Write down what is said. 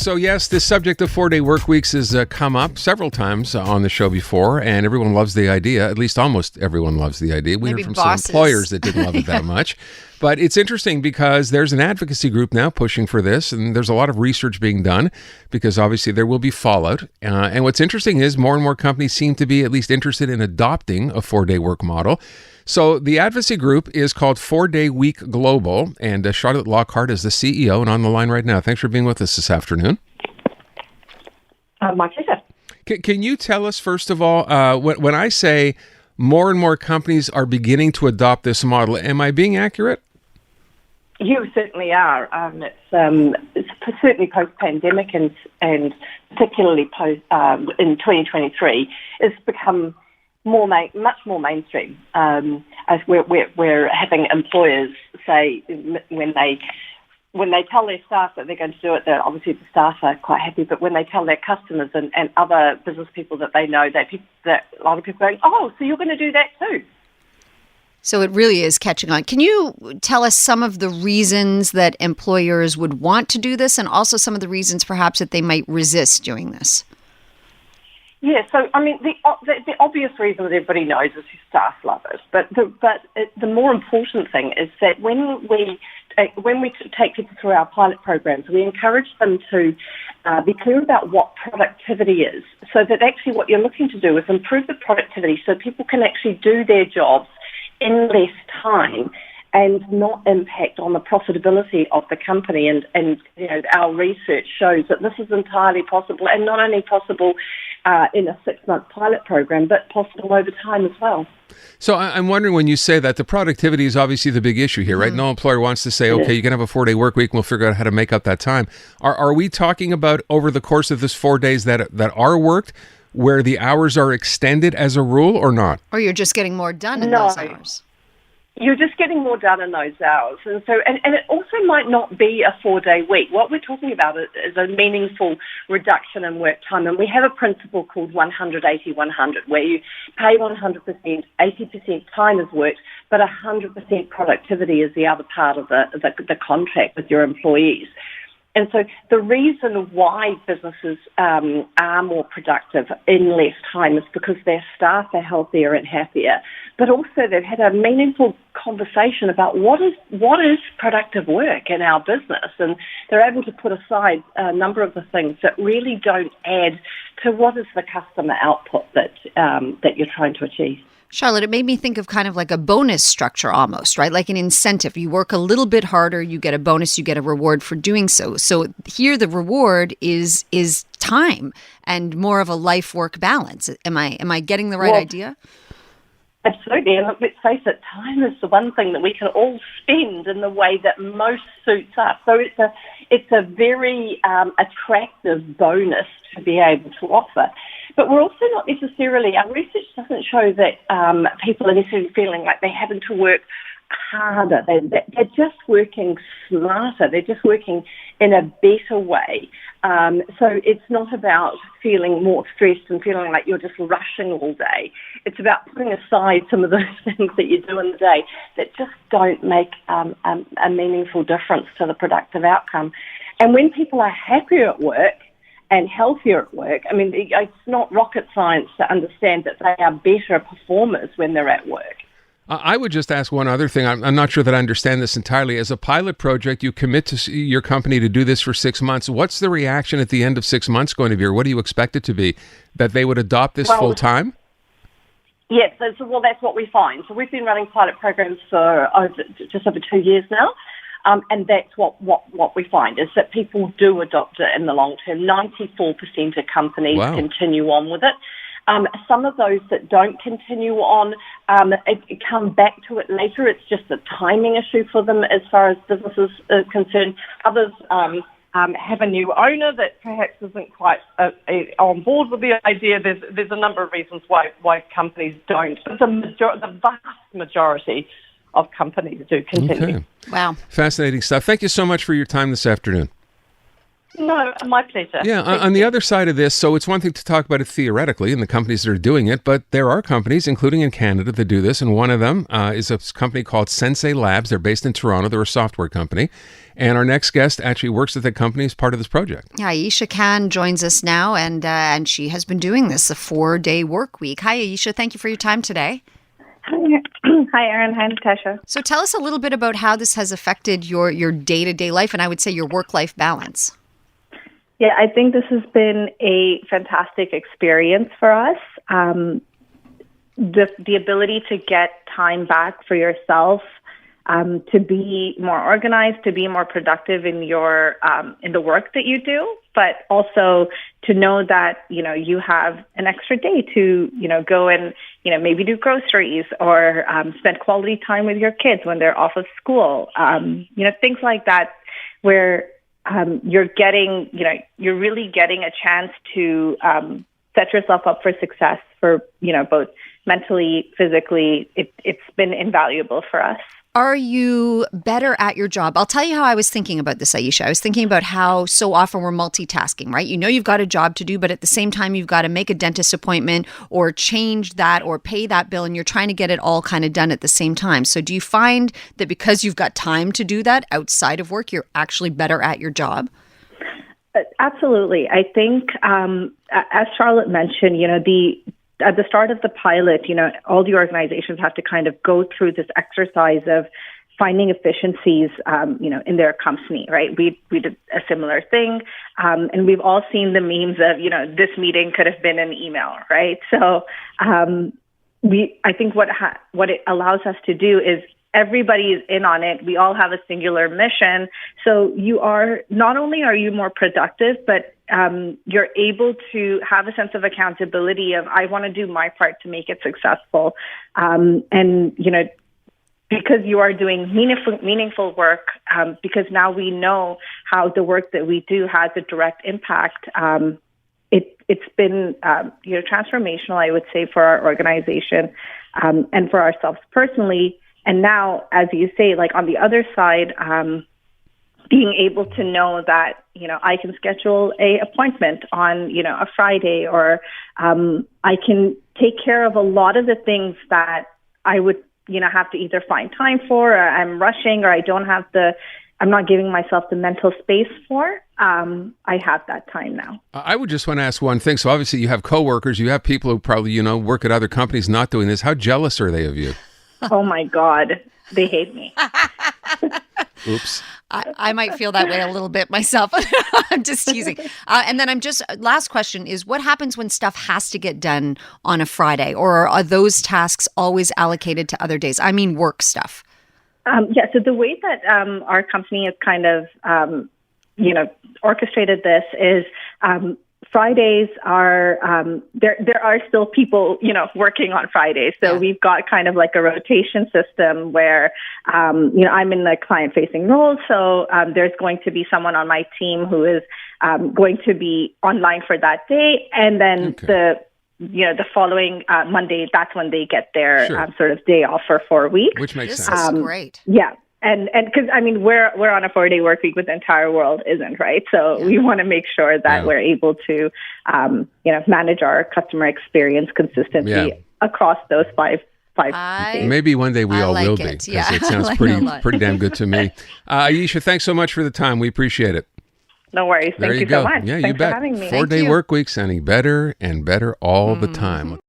So yes, this subject of 4-day work weeks has come up several times on the show before, and everyone loves the idea. At least almost everyone loves the idea. We Maybe heard from bosses. some employers that didn't love it that much. But it's interesting because there's an advocacy group now pushing for this, and there's a lot of research being done because obviously there will be fallout. And what's interesting is more and more companies seem to be at least interested in adopting a 4-day work model. So the advocacy group is called 4-Day Week Global, and Charlotte LOCKHART is the CEO and on the line right now. Thanks for being with us this afternoon. My pleasure. Can you tell us, first of all, when I say more and more companies are beginning to adopt this model, am I being accurate? You certainly are. It's certainly post-pandemic and particularly in 2023, it's become much more mainstream. As we're having employers say when they tell their staff that they're going to do it, obviously the staff are quite happy, but when they tell their customers and other business people that they know, that a lot of people are going, oh, so you're going to do that too. So it really is catching on. Can you tell us some of the reasons that employers would want to do this and also some of the reasons perhaps that they might resist doing this? Yeah, so I mean, the obvious reason that everybody knows is your staff love it. But the more important thing is that when we take people through our pilot programs, we encourage them to be clear about what productivity is, so that actually what you're looking to do is improve the productivity so people can actually do their jobs in less time and not impact on the profitability of the company. And you know, our research shows that this is entirely possible, and not only possible in a 6-month pilot program, but possible over time as well. So I'm wondering, when you say that, the productivity is obviously the big issue here, right? Mm-hmm. No employer wants to say, okay, you can have a 4-day work week and we'll figure out how to make up that time. Are we talking about over the course of this 4 days that are worked, where the hours are extended as a rule, or not? Or you're just getting more done in those hours? You're just getting more done in those hours. And so, and it also might not be a 4-day week. What we're talking about is a meaningful reduction in work time. And we have a principle called 100-80-100, where you pay 100%, 80% time is worked, but 100% productivity is the other part of the contract with your employees. And so the reason why businesses are more productive in less time is because their staff are healthier and happier, but also they've had a meaningful conversation about what is productive work in our business, and they're able to put aside a number of the things that really don't add to what is the customer output that you're trying to achieve. Charlotte, it made me think of kind of like a bonus structure almost, right? Like an incentive. You work a little bit harder, you get a bonus, you get a reward for doing so. So here the reward is time and more of a life-work balance. Am I getting the right idea? Absolutely, and let's face it, time is the one thing that we can all spend in the way that most suits us. So it's a very attractive bonus to be able to offer. But we're also not necessarily, our research doesn't show that people are necessarily feeling like they're having to work harder. They're just working smarter. They're just working in a better way. So it's not about feeling more stressed and feeling like you're just rushing all day. It's about putting aside some of those things that you do in the day that just don't make a meaningful difference to the productive outcome. And when people are happier at work and healthier at work, I mean, it's not rocket science to understand that they are better performers when they're at work. I would just ask one other thing. I'm not sure that I understand this entirely. As a pilot project, you commit to your company to do this for 6 months. What's the reaction at the end of 6 months going to be, or what do you expect it to be? That they would adopt this full time? Yes, well, that's what we find. So we've been running pilot programs for just over 2 years now. And that's what we find, is that people do adopt it in the long term. 94% of companies continue on with it. Some of those that don't continue on come back to it later. It's just a timing issue for them as far as businesses are concerned. Others have a new owner that perhaps isn't quite on board with the idea. There's a number of reasons why companies don't. But the vast majority of companies do continue. Okay. Wow. Fascinating stuff. Thank you so much for your time this afternoon. No, my pleasure. Yeah, on the other side of this, so it's one thing to talk about it theoretically and the companies that are doing it, but there are companies, including in Canada, that do this, and one of them is a company called Sensai Labs. They're based in Toronto. They're a software company, and our next guest actually works at the company as part of this project. AYESHA Khan joins us now, and she has been doing this, a 4-day work week. Hi, AYESHA. Thank you for your time today. Hi, Erin. Hi, Natasha. So tell us a little bit about how this has affected your day-to-day life, and I would say your work-life balance. Yeah, I think this has been a fantastic experience for us. The ability to get time back for yourself, to be more organized, to be more productive in your in the work that you do, but also to know that you have an extra day to go and maybe do groceries or spend quality time with your kids when they're off of school. Things like that, where you're getting, you're really getting a chance to set yourself up for success for, both mentally, physically. It's been invaluable for us. Are you better at your job? I'll tell you how I was thinking about this, AYESHA. I was thinking about how so often we're multitasking, right? You've got a job to do, but at the same time, you've got to make a dentist appointment or change that or pay that bill, and you're trying to get it all kind of done at the same time. So do you find that because you've got time to do that outside of work, you're actually better at your job? Absolutely. I think, as Charlotte mentioned, at the start of the pilot, all the organizations have to kind of go through this exercise of finding efficiencies, in their company, right? We did a similar thing. And we've all seen the memes of, this meeting could have been an email, right? So I think what it allows us to do is everybody is in on it. We all have a singular mission. So not only are you more productive, but you're able to have a sense of accountability of, I want to do my part to make it successful. Because you are doing meaningful work, because now we know how the work that we do has a direct impact. It's been transformational, I would say, for our organization and for ourselves personally. And now, as you say, like on the other side, being able to know that, I can schedule a appointment on, a Friday, or I can take care of a lot of the things that I would, have to either find time for, or I'm rushing, or I'm not giving myself the mental space for. I have that time now. I would just want to ask one thing. So obviously you have coworkers, you have people who probably, work at other companies not doing this. How jealous are they of you? Oh my God, they hate me. Oops. I might feel that way a little bit myself. I'm just teasing. And then last question is, what happens when stuff has to get done on a Friday, or are those tasks always allocated to other days? I mean, work stuff. So the way that our company has kind of, orchestrated this is Fridays are, there are still people, working on Fridays. So we've got kind of like a rotation system where, I'm in the client-facing role. So there's going to be someone on my team who is going to be online for that day. And then the following Monday, that's when they get their sort of day off for 4 weeks. Which makes sense. This is great. Yeah. And because, we're on a 4-day work week, but the entire world isn't, right? So we want to make sure that we're able to, manage our customer experience consistently across those five days. Maybe one day we all will be, because it sounds pretty damn good to me. AYESHA, thanks so much for the time. We appreciate it. No worries. Thank you so much. Yeah, Thanks you bet. for having me. 4-day work week sounding better and better all the time.